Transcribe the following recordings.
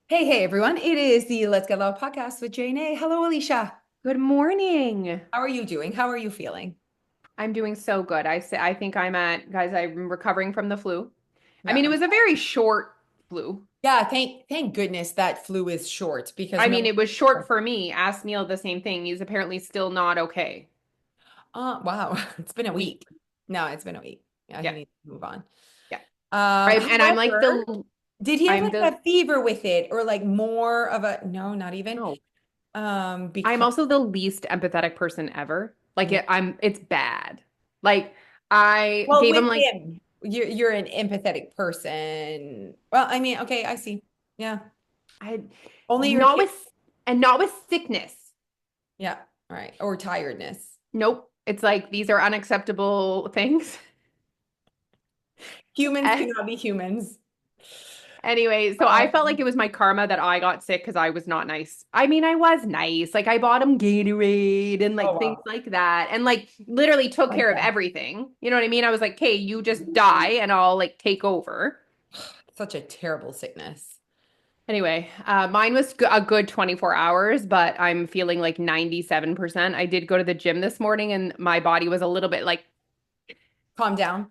Hey, everyone. It is the Let's Get Loud podcast with Jane. Hello, Alicia. Good morning. How are you doing? How are you feeling? I'm doing so good. I think guys, I'm recovering from the flu. I Yeah. mean, it was a very short flu. Yeah, thank goodness that flu is short because I no. mean, it was short for me. Ask Neil the same thing. He's apparently still not okay. Wow. It's been a week. No, it's been a week. Yeah, he Yeah. needs to move on. Yeah. Right. And I'm like However, did he have I'm like the a fever with it or like more of a no, not even. no. I'm Because also the least empathetic person ever. yeah. It's bad. Like I Well, gave with him like him, you're an empathetic person. Well, I mean, okay, I see. Yeah. I Only your not kid. with and not with sickness. Yeah. All right. Or tiredness. Nope. It's like these are unacceptable things. Humans cannot be humans. Anyway, so I felt like Um, it was my karma that I got sick because I was not nice. I mean, I was nice. Like I bought him Gatorade and oh like things wow. like that, and like literally took Like care of that. everything. You know what I mean? I was like, "Okay, you just die, and I'll like take over." Such a terrible sickness. Anyway, mine was a good 24 hours, but I'm feeling like 97%. I did go to the gym this morning, and my body was a little bit like Calm down.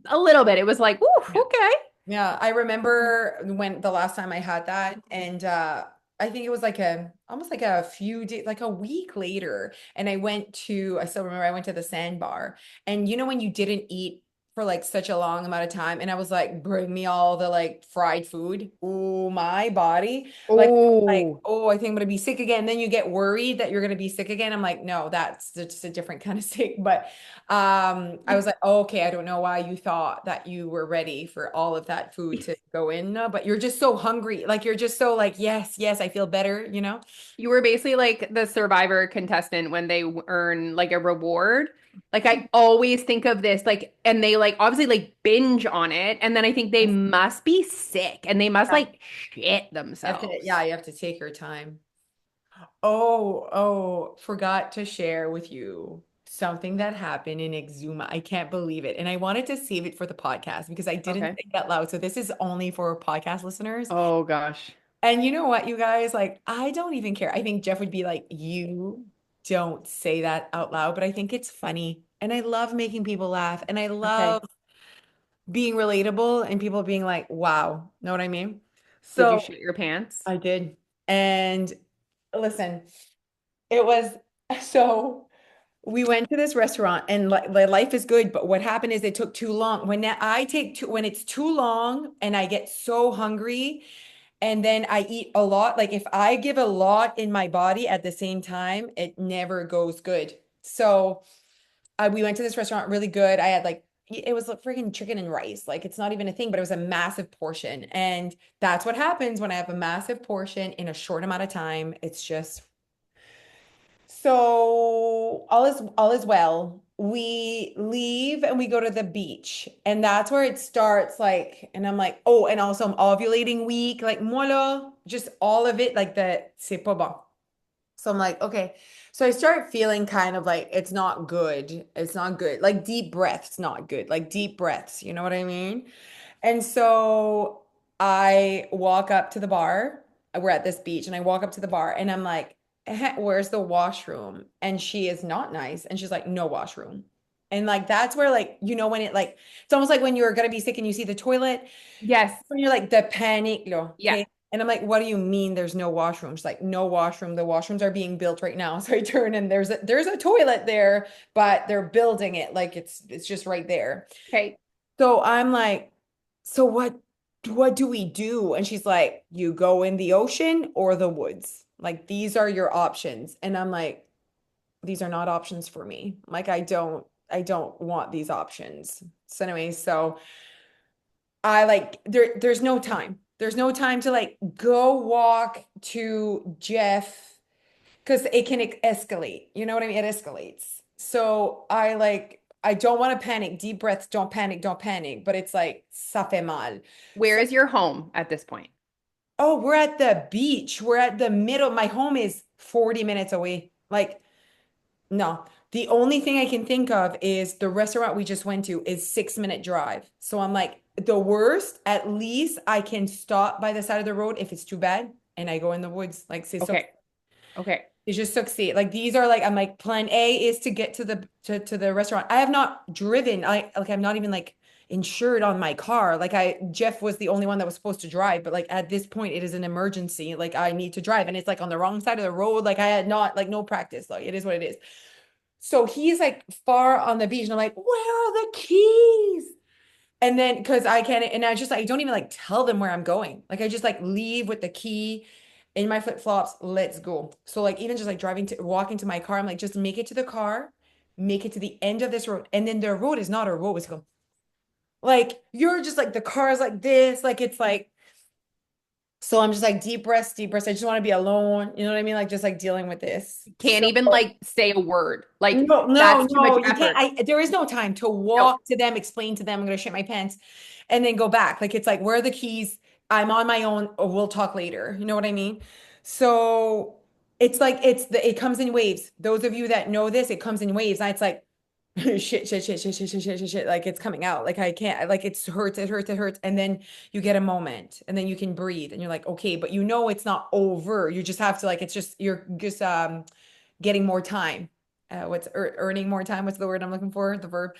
a little bit. It was like, "Ooh, Yeah. okay." Yeah, I remember when the last time I had that, and I think it was like a almost like a few days, like a week later, and I still remember I went to the sandbar, and you know when you didn't eat for like such a long amount of time, and I was like, bring me all the like fried food. Oh, my body, like, Oh, oh, I think I'm gonna be sick again. Then you get worried that you're gonna be sick again. I'm like, no, that's just a different kind of sick, but. I was like, oh, okay, I don't know why you thought that you were ready for all of that food to go in, but you're just so hungry. Like you're just so like, yes, yes, I feel better, you know? you were basically like the Survivor contestant when they earn like a reward. Like I always think of this, like, and they like obviously like binge on it, and then I think they Yes. must be sick and they must Yeah. like shit You have to, themselves. yeah, you have to take your time. Oh, forgot to share with you something that happened in Exuma. I can't believe it. And I wanted to save it for the podcast because I didn't Okay. say it out loud. So this is only for podcast listeners. Oh gosh. And you know what, you guys, like, I don't even care. I think Jeff would be like, you don't say that out loud, but I think it's funny. And I love making people laugh. And I Okay. love being relatable and people being like, wow, know what I mean? Did you So shit your pants? I did. And listen, it was so we went to this restaurant and life is good, but what happened is it took too long. When it's too long and I get so hungry, and then I eat a lot. Like if I give a lot in my body at the same time, it never goes good. So we went to this restaurant, really good. I had like it was like freaking chicken and rice. Like it's not even a thing, but it was a massive portion. And that's what happens when I have a massive portion in a short amount of time. It's just so all is well. We leave and we go to the beach. And that's where it starts like and I'm like, "Oh, and also I'm ovulating week, like mola, just all of it like the c'est pas bon." So I'm like, "Okay." So I start feeling kind of like it's not good. It's not good. Like deep breaths not good. Like deep breaths, you know what I mean? And so I walk up to the bar. We're at this beach, and I walk up to the bar, and I'm like, where's the washroom? And she is not nice. And she's like, no washroom. And like, that's where, like, when it, like, it's almost like when you're going to be sick and you see the toilet, Yes. when you're like, the panic, Yeah. okay. And I'm like, what do you mean there's no washroom? She's like, no washroom. The washrooms are being built right now. So I turn and there's a toilet there, but they're building it. Like it's just right there. Okay. So I'm like, so what do we do? And she's like, you go in the ocean or the woods. Like these are your options. And I'm like, these are not options for me. Like I don't want these options. So anyway, so I like there's no time. There's no time to like go walk to Jeff because it can escalate. You know what I mean? It escalates. So I don't want to panic. Deep breaths, don't panic, don't panic. But it's like, ça fait mal. Where So, is your home at this point? oh, we're at the beach. We're at the middle. My home is 40 minutes away. Like, no. The only thing I can think of is the restaurant we just went to is 6-minute drive. So I'm like, the worst, at least I can stop by the side of the road if it's too bad and I go in the woods. Like, c'est ça. Okay. Okay. It's just succeed. Like these are like I'm like plan A is to get to the restaurant. I have not driven. I'm not even like insured on my car. Like I Jeff was the only one that was supposed to drive, but like at this point it is an emergency. Like I need to drive and it's like on the wrong side of the road. Like I had not like no practice. Like it is what it is. So he's like far on the beach and I'm like, "Where are the keys?" And then because I can't, and I just I don't even like tell them where I'm going. Like I just like leave with the key in my flip-flops, let's go. So like even just like driving to walking to my car, I'm like, just make it to the car, make it to the end of this road. And then the road is not a road, it's like you're just like the car is like this, like it's like so I'm just like deep breaths, deep breaths. I just want to be alone. You know what I mean? Like just like dealing with this. Can't So even like say a word. Like no, no, that's too much no, you can't. effort. There is no time to No. walk to them, explain to them, I'm gonna shit my pants, and then go back. Like it's like, where are the keys? I'm on my own, or we'll talk later. You know what I mean? So it's like it comes in waves. Those of you that know this, it comes in waves. And it's like shit, shit, shit, shit, shit, shit, shit, shit, shit. Like it's coming out. Like I can't, like it hurts, it hurts, it hurts. And then you get a moment and then you can breathe and you're like, okay, but you know it's not over. You just have to like, it's just you're just getting more time. What's earning more time? What's the word I'm looking for? The verb.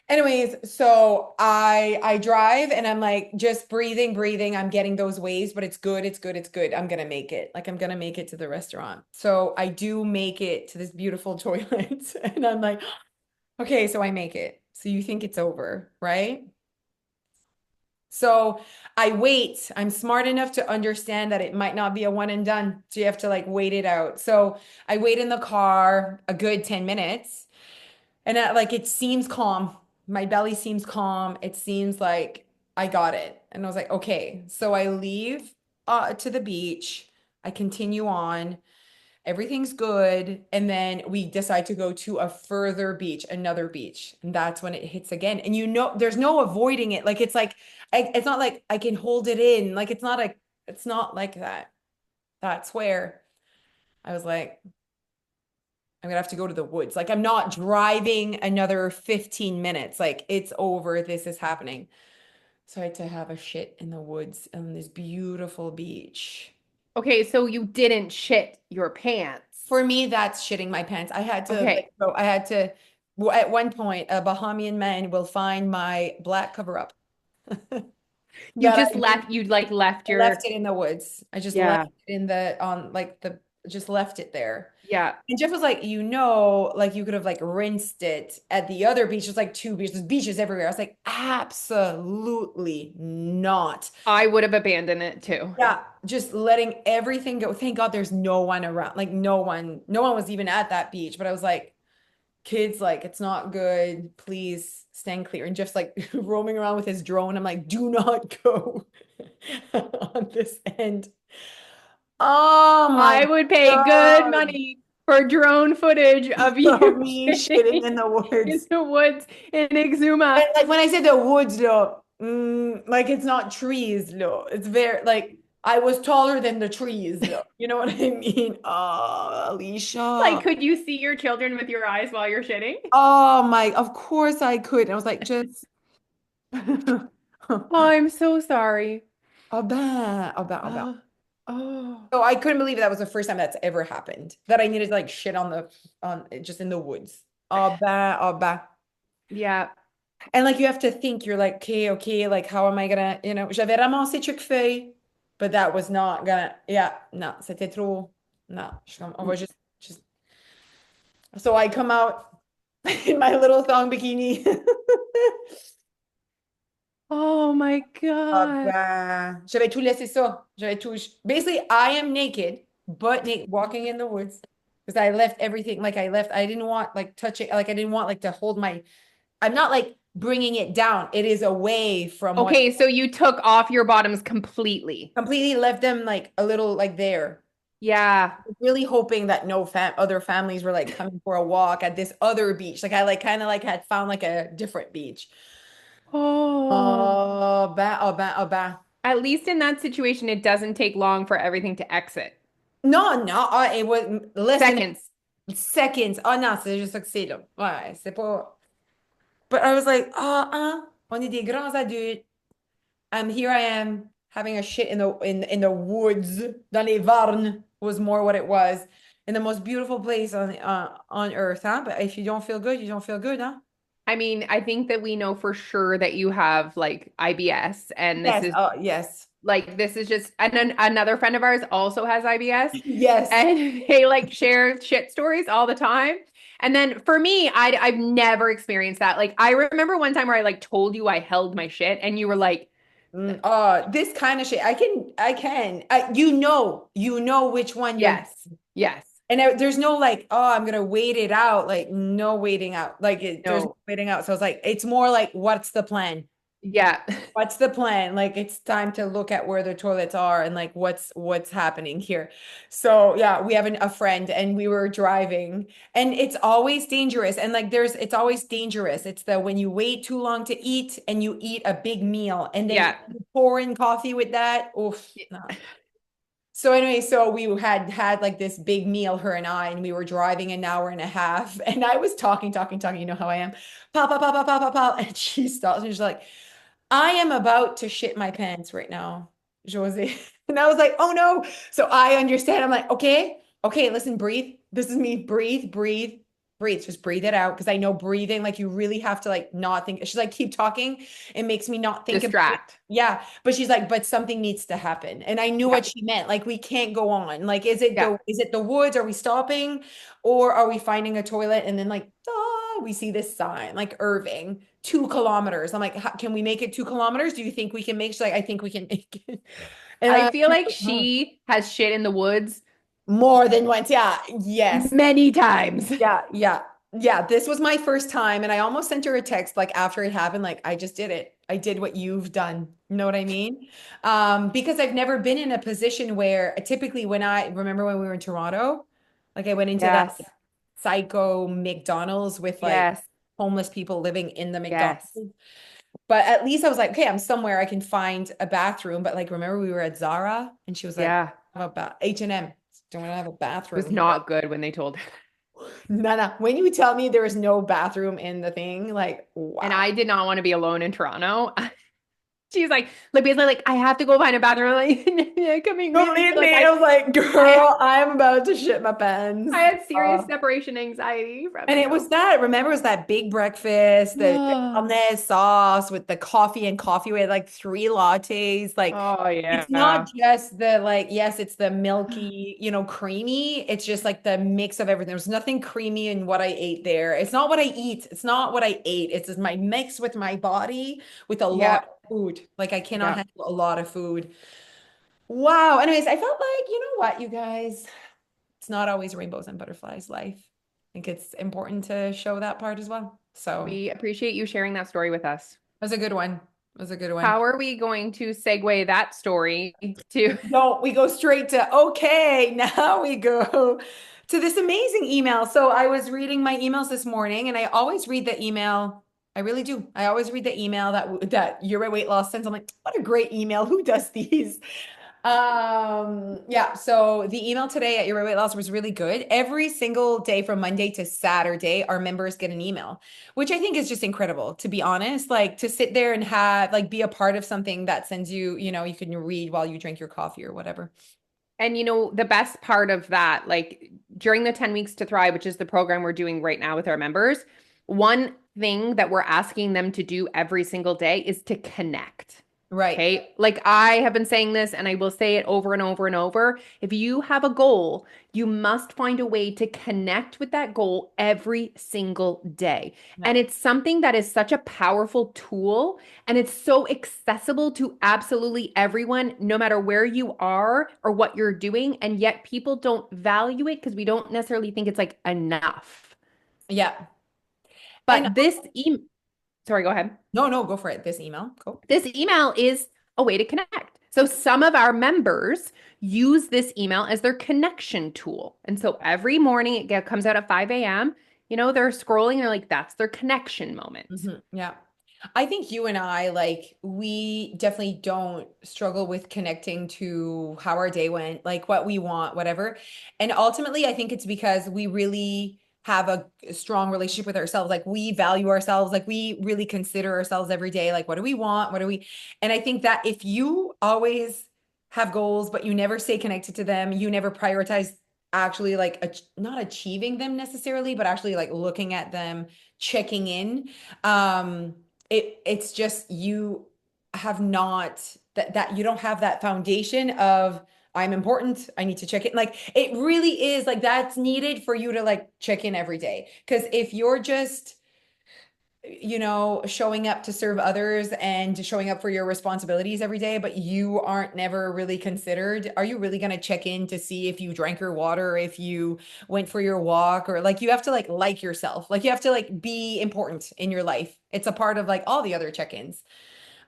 Anyways, so I drive and I'm like just breathing, breathing. I'm getting those waves, but it's good, it's good, it's good. I'm gonna make it. Like I'm gonna make it to the restaurant. So I do make it to this beautiful toilet, and I'm like, okay, so I make it. So you think it's over, right? So I wait. I'm smart enough to understand that it might not be a one and done. So you have to like wait it out. So I wait in the car a good 10 minutes and like it seems calm. My belly seems calm. It seems like I got it. And I was like, okay. So I leave to the beach. I continue on. Everything's good. And then we decide to go to a further beach, another beach. And that's when it hits again. And you know, there's no avoiding it. Like it's like, it's not like I can hold it in. Like it's not like that. That's where I was like, I'm gonna have to go to the woods. Like I'm not driving another 15 minutes. Like it's over. This is happening. So I had to have a shit in the woods on this beautiful beach. Okay, so you didn't shit your pants. For me, that's shitting my pants. I had to like Okay. go, I had to well, at one point, a Bahamian man will find my black cover up You that just left, you like left I left your, it in the woods. I just left yeah, it in the on like the just left it there. yeah. And Jeff was like, like you could have like rinsed it at the other beach. There's like two beaches, there's beaches everywhere. I was like, absolutely not. I would have abandoned it too. Yeah, just letting everything go. Thank God there's no one around. Like no one was even at that beach. But I was like, kids, like it's not good. Please stand clear. And Jeff's like roaming around with his drone. I'm like, do not go on this end. Oh my I would pay good God. money for drone footage of Of you me shitting shitting in the in woods. the woods in And Exuma. like when I say the woods, though, like it's not trees, though. It's very like I was taller than the trees, though. You know what I mean? Oh, Like, Alicia. could you see your children with your eyes while you're shitting? Oh my, of course I could. And I was like, just Oh, I'm so sorry. oh ben. Oh, So I couldn't believe that was the first time that's ever happened. That I needed to like shit on the on just in the woods. Oh ben. yeah. And like you have to think, you're like, okay, okay, like how am I gonna, j'avais ramassé Chick-fil-A, but that was not gonna, yeah, no, c'était trop, no, je suis comme, on va just, so I come out in my little thong bikini. Oh my Ah God. ben, j'avais tout laissé ça. J'avais tout, basically, I am naked, but naked, walking in the woods. Because I left everything, like I didn't want like touching, like I didn't want like to hold my, I'm not like bringing it down. It is away from what Okay, so you took off your bottoms completely. completely left them like a little like there. Yeah. Really hoping that no other families were like coming for a walk at this other beach. Like I like kind of like had found like a different beach. Oh. Oh, ben, oh, ben, oh, ben. At least in that situation, it doesn't take long for everything to exit. Non, non, it was less than Seconds. seconds. Oh non, c'est juste ça que c'est là. Ouais, c'est pas. But I was like, on est des grands adultes. here I am having a shit in the woods. Dans les Varnes was more what it was. In the most beautiful place on earth, huh? But if you don't feel good, you don't feel good, huh? I mean, I think that we know for sure that you have like IBS, and this Yes. is Oh, yes. like this is just and then another friend of ours also has IBS, Yes. and they like share shit stories all the time. And then for me, I've never experienced that. Like I remember one time where I like told you I held my shit, and you were like, This kind of shit. You know which one you're, "Yes, yes, and there's no like, oh, I'm gonna wait it out. Like, no waiting out. There's no no, waiting out. So it's like, it's more like, what's the plan? yeah, What's the plan? Like it's time to look at where the toilets are and like what's happening here. So yeah, we have a friend and we were driving and it's always dangerous. And like it's always dangerous. It's the when you wait too long to eat and you eat a big meal and then yeah." you pour in coffee with that. Oof. No. So anyway, so we had like this big meal, her and I, and we were driving an hour and a half. And I was talking. You know how I am. Pop, pop, pop, pop, pop, pop, pop. And she stops and she's like, I am about to shit my pants right now, Josée. And I was like, oh no. So I understand. I'm like, okay, okay, listen, breathe. This is me. Breathe, breathe, breathe. Just breathe it out. Because I know breathing, like you really have to like not think. She's like, keep talking. It makes me not think about it. Distract. Yeah. But she's like, but something needs to happen. And I knew Yeah, what she meant. Like, we can't go on. Like, yeah. is it the woods? Are we stopping? Or are we finding a toilet? And then like, we see this sign, like Irving, 2 kilometers. I'm like, can we make it 2 kilometers? Do you think we can make? She's like, I think we can make it. And I I'm feel like like, "Oh, she has shit in the woods more than once. Yeah. Yes. many times. Yeah. Yeah. Yeah. This was my first time. And I almost sent her a text like after it happened, like, I just did it. I did what you've done. You know what I mean? Because I've never been in a position where typically when I remember when we were in Toronto, like I went into that Yes, psycho McDonald's with like yes, homeless people living in the McDonald's. yes. But at least I was like, okay, I'm somewhere I can find a bathroom. But like, remember we were at Zara and she was like, Yeah. I have a H&M. Don't have a It was bathroom here. not good when they told her. Nana, when you tell me there is no bathroom in the thing, like, And wow. I did not want to be alone in Toronto. She's like basically like I have to go find a bathroom. Like coming with Don't me. leave Like me. I was like, I girl, I'm about to shit my I pants. had serious separation anxiety from And it you. was that, remember, it was that big breakfast, the Oh, béarnaise sauce with the coffee and coffee. We had like 3 lattes. Like, oh it's not yeah. just the like, yes, it's the milky, creamy. It's just like the mix of everything. There's nothing creamy in what I ate there. It's not what I eat. It's not what I ate. It's just my mix with my body with a lot Yep. of food. Like, I cannot Yep. handle a lot of food. Wow. Anyways, I felt like, you know what, you guys, it's not always rainbows and butterflies life. I think it's important to show that part as well. So We appreciate you sharing that story with us. it was a good one. It was a good one. How are we going to segue that story to No, we go straight to okay, now we go to this amazing email. So I was reading my emails this morning and I always read the email. I really do. I always read the email that Your Weight Loss sends. I'm like, what a great email. Who does these? Yeah, so the email today at Your Weight Loss was really good. Every single day from Monday to Saturday, our members get an email, which I think is just incredible, to be honest. Like to sit there and have like be a part of something that sends you, you can read while you drink your coffee or whatever. And the best part of that, like during the 10 weeks to thrive, which is the program we're doing right now with our members, one thing that we're asking them to do every single day is to connect. Right. Okay. Like I have been saying this and I will say it over and over and over. If you have a goal, you must find a way to connect with that goal every single day. Yeah. And it's something that is such a powerful tool and it's so accessible to absolutely everyone, no matter where you are or what you're doing. And yet people don't value it because we don't necessarily think it's like enough. Yeah. And But sorry, go ahead. no, no, go for it. This email. Go. This email is a way to connect. So some of our members use this email as their connection tool. And so every morning comes out at 5 a.m. They're scrolling, they're like, that's their connection moment. Yeah. I think you and I, like, we definitely don't struggle with connecting to how our day went, like what we want, whatever. And ultimately, I think it's because we really have a strong relationship with ourselves. Like we value ourselves, like we really consider ourselves every day. Like, what do we want? What do we? And I think that if you always have goals, but you never stay connected to them, you never prioritize actually like not achieving them necessarily, but actually like looking at them, checking in. Um, it's just you have not that you don't have that foundation of I'm important. I need to check in. Like it really is like that's needed for you to like check in every day. Because if you're just, showing up to serve others and showing up for your responsibilities every day, but you aren't never really considered, are you really going to check in to see if you drank your water, if you went for your walk, or like you have to like yourself. Like you have to like be important in your life. It's a part of like all the other check-ins.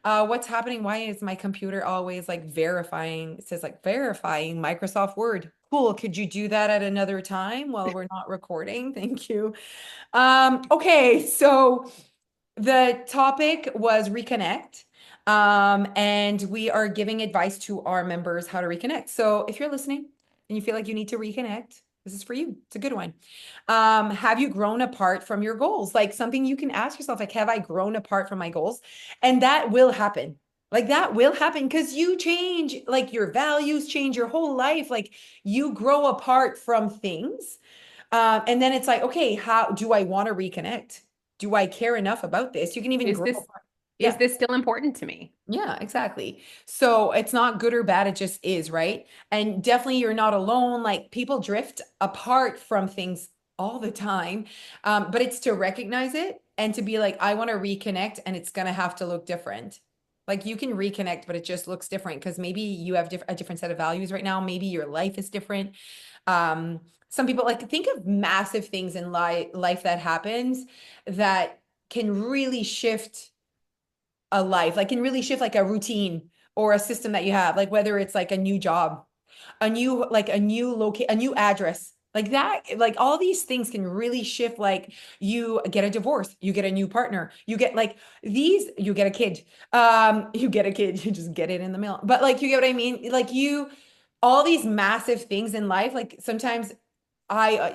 What's happening? Why is my computer always like verifying? It says like verifying Microsoft Word. Cool. Could you do that at another time while we're not recording? Thank you. Okay, so the topic was reconnect. And we are giving advice to our members how to reconnect. So if you're listening and you feel like you need to reconnect, this is for you. It's a good one. Have you grown apart from your goals? Like something you can ask yourself, like, have I grown apart from my goals? And that will happen. Like that will happen because you change, like your values change your whole life. Like you grow apart from things. And then it's like, okay, how do I want to reconnect? Do I care enough about this? You can even Is grow this apart. is Yeah. this still important to me? Yeah, exactly. So it's not good or bad, it just is, right? And definitely you're not alone. Like people drift apart from things all the time. But it's to recognize it and to be like, I want to reconnect and it's gonna have to look different. Like you can reconnect, but it just looks different because maybe you have a different set of values right now. Maybe your life is different. Some people like think of massive things in life that happens that can really shift a life, like can really shift like a routine or a system that you have, like whether it's like a new job, a new a new address. Like that, like all these things can really shift. Like you get a divorce, you get a new partner, you get like you get a kid, you get a kid, you just get it in the mail. But like you get what I mean? Like all these massive things in life, like sometimes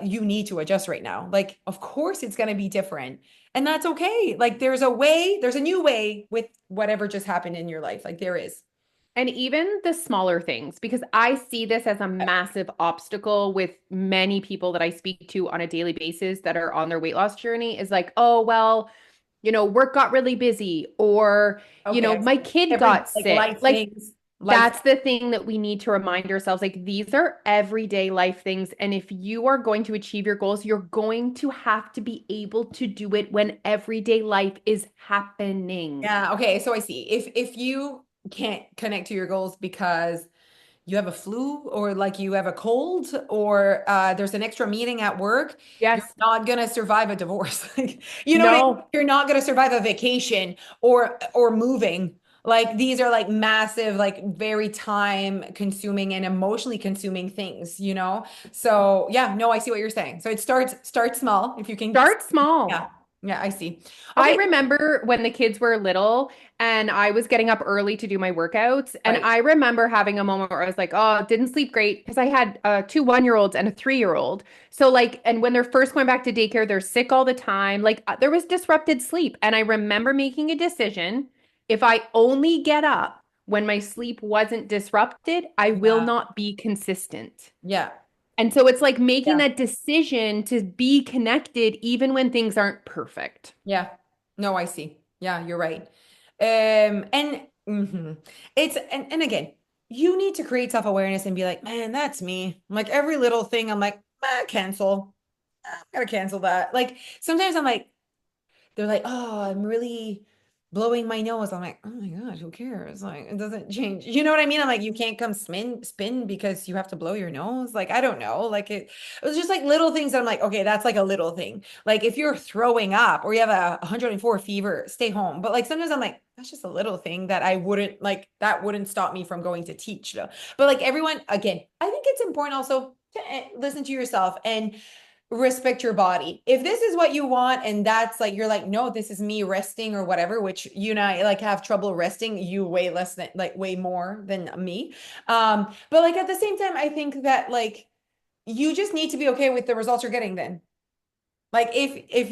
you need to adjust right now. Like, of course it's going to be different. And that's okay. Like, there's a new way with whatever just happened in your life. Like, there is. And even the smaller things, because I see this as a massive obstacle with many people that I speak to on a daily basis that are on their weight loss journey is like, oh, well, work got really busy, or, Okay. I my see. kid Every got like sick. life Like, things, life. that's the thing that we need to remind ourselves. Like, these are everyday life things. And if you are going to achieve your goals, you're going to have to be able to do it when everyday life is happening. Yeah. Okay. So I see. If you can't connect to your goals because you have a flu or like you have a cold or there's an extra meeting at work, you're Yes. not gonna survive a divorce. Like, you know what I mean? No. You're not gonna survive a vacation or moving. Like these are like massive, like very time consuming and emotionally consuming things, you know? So yeah, no, I see what you're saying. So it starts small if you can. Start small. Yeah. Yeah, I see. I Okay. remember when the kids were little and I was getting up early to do my workouts. And Right. I remember having a moment where I was like, oh, didn't sleep great because I had two 1-year-olds and a 3-year-old. So, like, and when they're first going back to daycare, they're sick all the time. Like, there was disrupted sleep. And I remember making a decision, if I only get up when my sleep wasn't disrupted, I will Yeah. not be consistent. Yeah. And so it's like making Yeah. that decision to be connected even when things aren't perfect. Yeah. No, I see. Yeah, you're right. And it's and again, you need to create self-awareness and be like, man, that's me. Like every little thing, I'm like, cancel. I'm gonna cancel that. Like sometimes I'm like, they're like, oh, I'm really blowing my nose. I'm like, oh my gosh, who cares? Like, it doesn't change. You know what I mean? I'm like, you can't come spin because you have to blow your nose. Like, I don't know. Like it was just like little things that I'm like, okay, that's like a little thing. Like if you're throwing up or you have a 104 fever, stay home. But like sometimes I'm like, that's just a little thing that I wouldn't like, that wouldn't stop me from going to teach though. But like everyone, again, I think it's important also to listen to yourself and respect your body. If this is what you want and that's like you're like, no, this is me resting or whatever, which you and I like have trouble resting, you way less than like way more than me. But like at the same time, I think that like you just need to be okay with the results you're getting then. Like if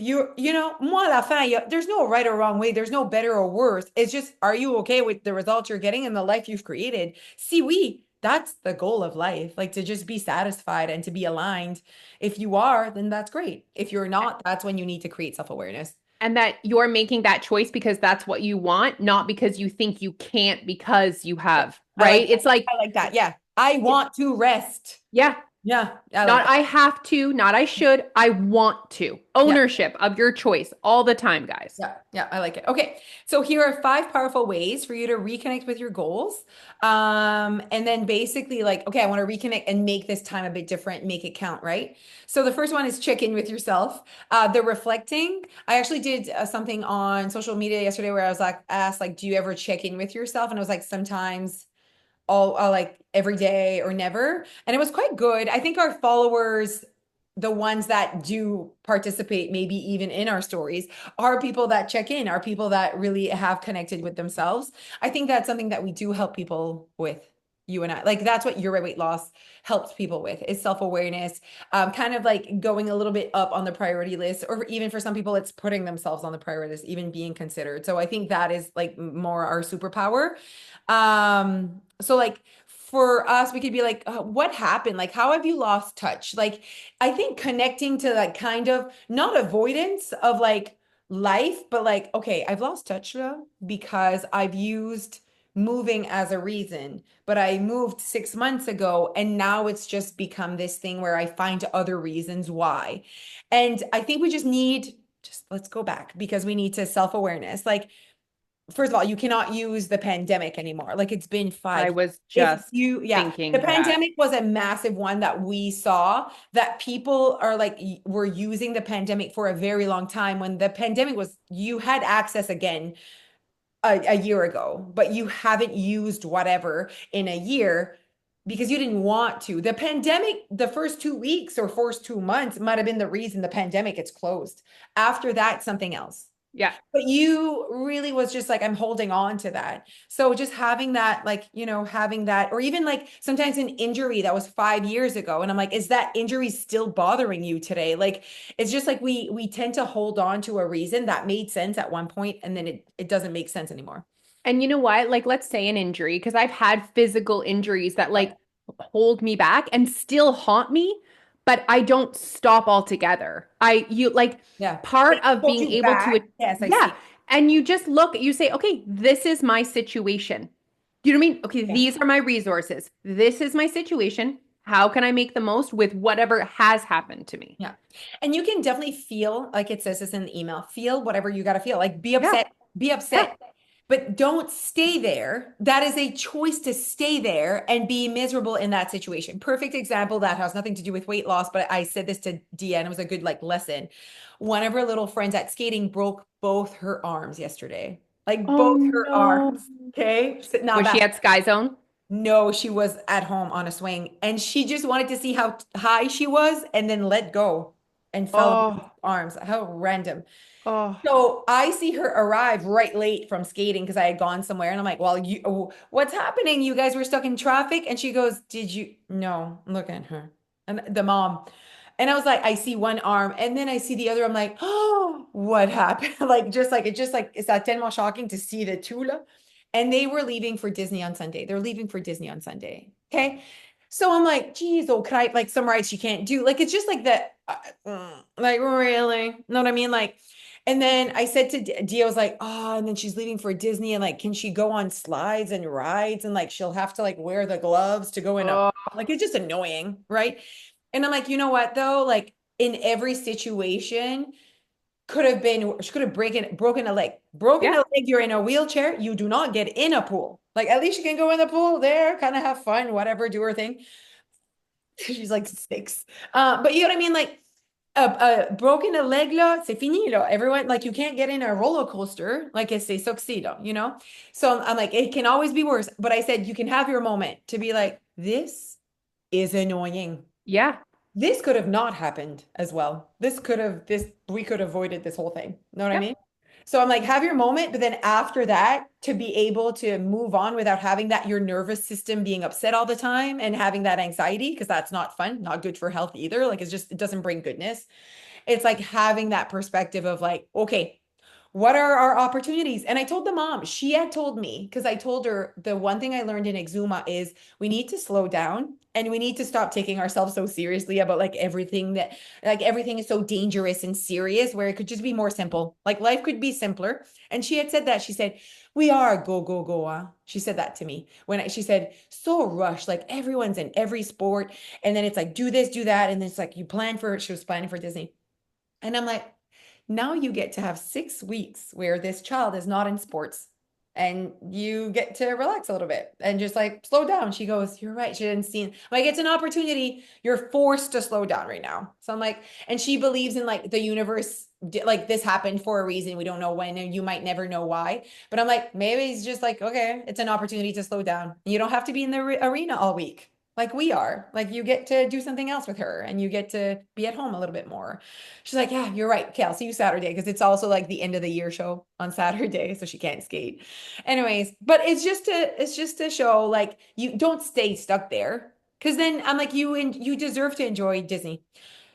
moi à la fin, there's no right or wrong way. There's no better or worse. It's just, are you okay with the results you're getting and the life you've created? Si oui, that's the goal of life. Like to just be satisfied and to be aligned. If you are, then that's great. If you're not, that's when you need to create self-awareness. And that you're making that choice because that's what you want, not because you think you can't because you Yeah, have, I like right? It's like, I like that. Yeah. I want to rest. yeah, Yeah, I like not that. I have to, not I should, I want to. Yeah. Ownership of your choice all the time, guys. Yeah, yeah, I like it. Okay, so here are five powerful ways for you to reconnect with your goals. And then basically, like, okay, I want to reconnect and make this time a bit different, make it count, right? So the first one is check in with yourself. The reflecting. I actually did something on social media yesterday where I was like, asked, like, do you ever check in with yourself? And I was like, sometimes all like every day or never. And it was quite good. I think our followers, the ones that do participate, maybe even in our stories, are people that check in, are people that really have connected with themselves. I think that's something that we do help people with. You and I, like that's what your weight loss helps people with is self-awareness, kind of like going a little bit up on the priority list, or even for some people, it's putting themselves on the priority list, even being considered. So I think that is like more our superpower. So like for us, we could be like, what happened? Like, how have you lost touch? Like, I think connecting to like kind of not avoidance of like life, but like, okay, I've lost touch now because I've used moving as a reason, but I moved 6 months ago and now it's just become this thing where I find other reasons why. And I think we just need, just let's go back because we need to self-awareness. Like, first of all, you cannot use the pandemic anymore. Like it's been I five. was If just you, yeah, the thinking that. pandemic was a massive one that we saw that people are like, were using the pandemic for a very long time. When the pandemic was, you had access again a year ago, but you haven't used whatever in a year because you didn't want to. The pandemic, the first 2 weeks or first 2 months might have been the reason the pandemic gets closed. After that, something else. Yeah. But you really was just like, I'm holding on to that. So just having that, like, having that, or even like sometimes an injury that was 5 years ago. And I'm like, is that injury still bothering you today? Like, it's just like we tend to hold on to a reason that made sense at one point and then it doesn't make sense anymore. And you know what? Like, let's say an injury, because I've had physical injuries that like hold me back and still haunt me, but I don't stop altogether. You like Yeah. part It of holds being you able back. to, Yes, I yeah. see. And you just look, you say, okay, this is my situation. You know what I mean? Okay, Yeah. these are my resources. This is my situation. How can I make the most with whatever has happened to me? Yeah. And you can definitely feel, like it says this in the email, feel whatever you got to feel. Like Yeah. be Yeah. upset, but don't stay there. That is a choice to stay there and be miserable in that situation. Perfect example that has nothing to do with weight loss, but I said this to Dia and it was a good like lesson. One of her little friends at skating broke both her arms yesterday. Like Oh both her no. arms. Okay. So, not Was she bad. at Sky Zone? No, she was at home on a swing and she just wanted to see how high she was and then let go and fell on her Oh, arms. How random. oh, So I see her arrive right late from skating because I had gone somewhere and I'm like, well, what's happening? You guys were stuck in traffic? And she goes, did you? No, look at her. And the mom. And I was like, I see one arm and then I see the other. I'm like, oh, what happened? Like, it's that tellement shocking to see the two. And they were leaving for Disney on Sunday. They're leaving for Disney on Sunday. Okay. So I'm like, geez, oh, could I like some rides you can't do? Like, it's just like that. Like, really? Know what I mean? Like, and then I said to Dia, I was like, oh, and then she's leaving for Disney. And like, can she go on slides and rides? And like, she'll have to like wear the gloves to go in a, oh, like, it's just annoying. Right. And I'm like, you know what though? Like, in every situation, could have been, she could have broken a leg. Broken a yeah. leg, you're in a wheelchair, you do not get in a pool. Like, at least you can go in the pool there, kind of have fun, whatever, do her thing. She's like 6. But you know what I mean? Like, a broken a leg là, c'est fini là. Everyone like you can't get in a roller coaster like c'est ça que c'est là. So I'm like it can always be worse, but I said you can have your moment to be like this is annoying. Yeah. This could have not happened as well. This we could have avoided this whole thing. Know what I Yep. mean? So I'm like, have your moment, but then after that, to be able to move on without having that your nervous system being upset all the time and having that anxiety, because that's not fun, not good for health either. Like it's just, it doesn't bring goodness. It's like having that perspective of like, okay, what are our opportunities? And I told the mom, she had told me, because I told her the one thing I learned in Exuma is we need to slow down and we need to stop taking ourselves so seriously about like everything that, like everything is so dangerous and serious, where it could just be more simple. Like life could be simpler. And she had said that. She said, we are go, go, go. She said that to me she said, so rushed, like everyone's in every sport. And then it's like, do this, do that. And then it's like, you plan for, she was planning for Disney. And I'm like, now you get to have 6 weeks where this child is not in sports and you get to relax a little bit and just like slow down. She goes, you're right. She didn't see like it's an opportunity. You're forced to slow down right now. So I'm like, and she believes in like the universe, like this happened for a reason. We don't know when, and you might never know why. But I'm like, maybe it's just like, okay, it's an opportunity to slow down. You don't have to be in the arena all week like we are. Like you get to do something else with her and you get to be at home a little bit more. She's like, yeah, you're right. Okay, I'll see you Saturday because it's also like the end of the year show on Saturday, so she can't skate. Anyways, but it's just to show like you don't stay stuck there. Because then I'm like, you deserve to enjoy Disney.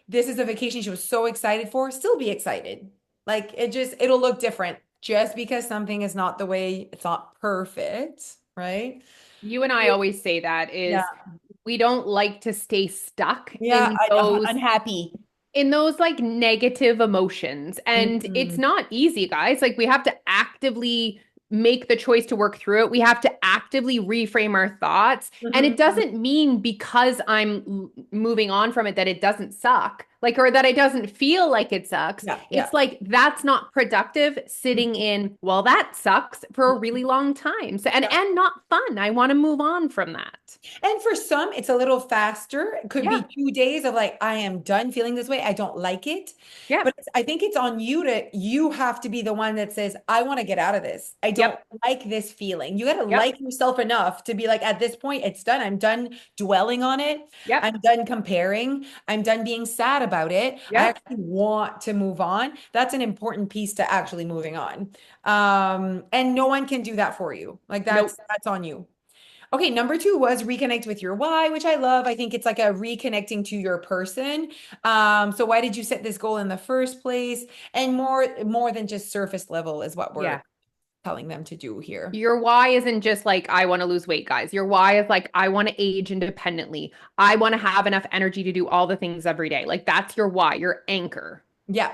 This is a vacation she was so excited for. Still be excited. Like it'll look different just because something is not the way, it's not perfect, right? You and I always say that Yeah. is we don't like to stay stuck Yeah, unhappy. in those like negative emotions. And it's Mhm. not easy, guys. Like we have to actively make the choice to work through it. We have to actively reframe our thoughts. And it Mhm. doesn't mean because moving on from it that it doesn't suck. Like, or that it doesn't feel like it sucks. Yeah, yeah. It's like that's not productive sitting in, well, that sucks for a really long time. So, Yeah. and not fun. I want to move on from that. And for some, it's a little faster. It could be Yeah. 2 days of like, I am done feeling this way. I don't like it. Yep. But I think it's on you have to be the one that says, I want to get out of this. I don't Yep. like this feeling. You got to Yep. like yourself enough to be like, at this point, it's done. I'm done dwelling on it. Yep. I'm done comparing. I'm done being sad about it. I Yep. actually want to move on. That's an important piece to actually moving on. And no one can do that for you. Like Nope. that's on you. Okay, number two was reconnect with your why, which I love. I think it's like a reconnecting to your person. So why did you set this goal in the first place? And more than just surface level is what we're Yeah. telling them to do here. Your why isn't just like, I want to lose weight, guys. Your why is like, I want to age independently. I want to have enough energy to do all the things every day. Like, that's your why, your anchor. Yeah.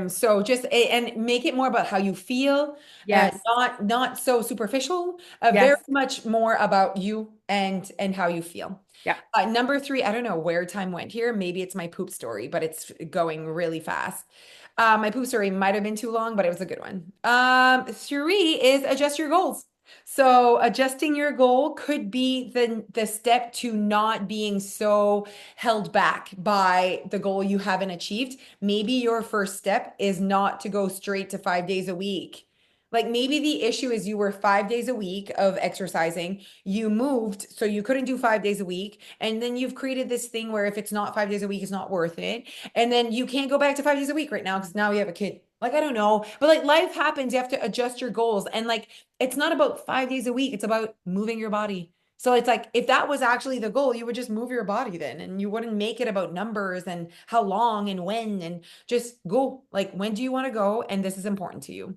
So just and make it more about how you feel, Yes. not so superficial, very Yes. much more about you and how you feel. Yeah. Number three, I don't know where time went here. Maybe it's my poop story, but it's going really fast. My poop story might have been too long, but it was a good one. Three is adjust your goals. So adjusting your goal could be the step to not being so held back by the goal you haven't achieved. Maybe your first step is not to go straight to 5 days a week. Like maybe the issue is you were 5 days a week of exercising. You moved, so you couldn't do 5 days a week. And then you've created this thing where if it's not 5 days a week, it's not worth it. And then you can't go back to 5 days a week right now because now you have a kid. Like, I don't know. But like life happens. You have to adjust your goals. And like, it's not about 5 days a week, it's about moving your body. So it's like if that was actually the goal, you would just move your body then and you wouldn't make it about numbers and how long and when and just go. Like, when do you want to go? And this is important to you.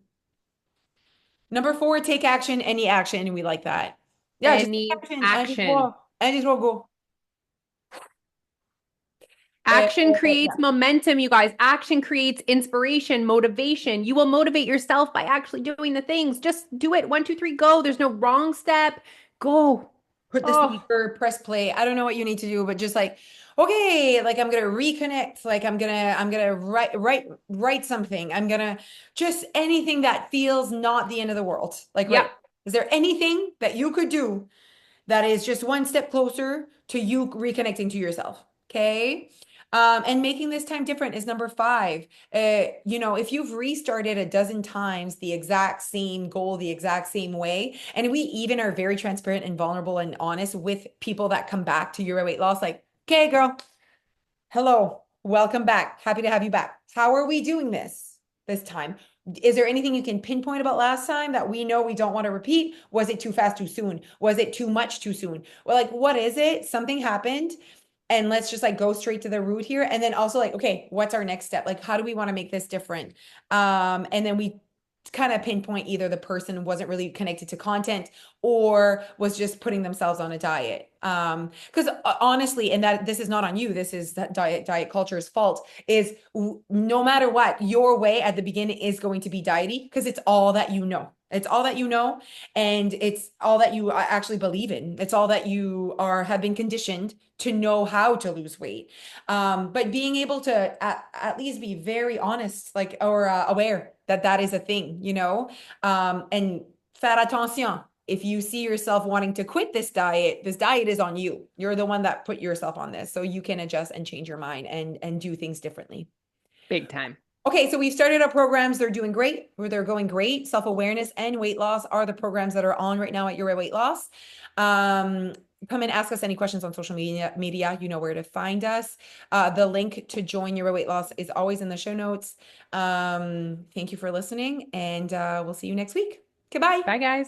Number four, take action, any action. We like that. Yeah, just take Any action and just action. go. And just go. Action Yeah. creates momentum, you guys. Action creates inspiration, motivation. You will motivate yourself by actually doing the things. Just do it. One, two, three, go. There's no wrong step. Go. Put the Oh, speaker, press play. I don't know what you need to do, but just like, okay, like I'm gonna reconnect. Like I'm gonna write something. I'm gonna just anything that feels not the end of the world. Like, yep. right. Is there anything that you could do that is just one step closer to you reconnecting to yourself? Okay. And making this time different is number five. If you've restarted a dozen times the exact same goal, the exact same way, and we even are very transparent and vulnerable and honest with people that come back to your weight loss, like, okay, girl, hello, welcome back. Happy to have you back. How are we doing this? this time? Is there anything you can pinpoint about last time that we know we don't want to repeat? Was it too fast too soon? Was it too much too soon? Well, like, what is it? Something happened. And let's just like go straight to the root here. And then also like, okay, what's our next step? Like, how do we want to make this different? And then we kind of pinpoint either the person wasn't really connected to content or was just putting themselves on a diet. Because honestly, and that this is not on you, this is that diet culture's fault, is no matter what, your way at the beginning is going to be diety because it's all that you know. It's all that you know, and it's all that you actually believe in. It's all that you are have been conditioned to know how to lose weight. But being able to at least be very honest, like, or aware that that is a thing, you know, and faire attention. If you see yourself wanting to quit this diet is on you. You're the one that put yourself on this, so you can adjust and change your mind and do things differently. Big time. Okay, so we've started our programs. They're doing great, or they're going great. Self-awareness and weight loss are the programs that are on right now at Your Weight Loss. Come and ask us any questions on social media. You know where to find us. The link to join Your Weight Loss is always in the show notes. Thank you for listening, and we'll see you next week. Goodbye. Bye, guys.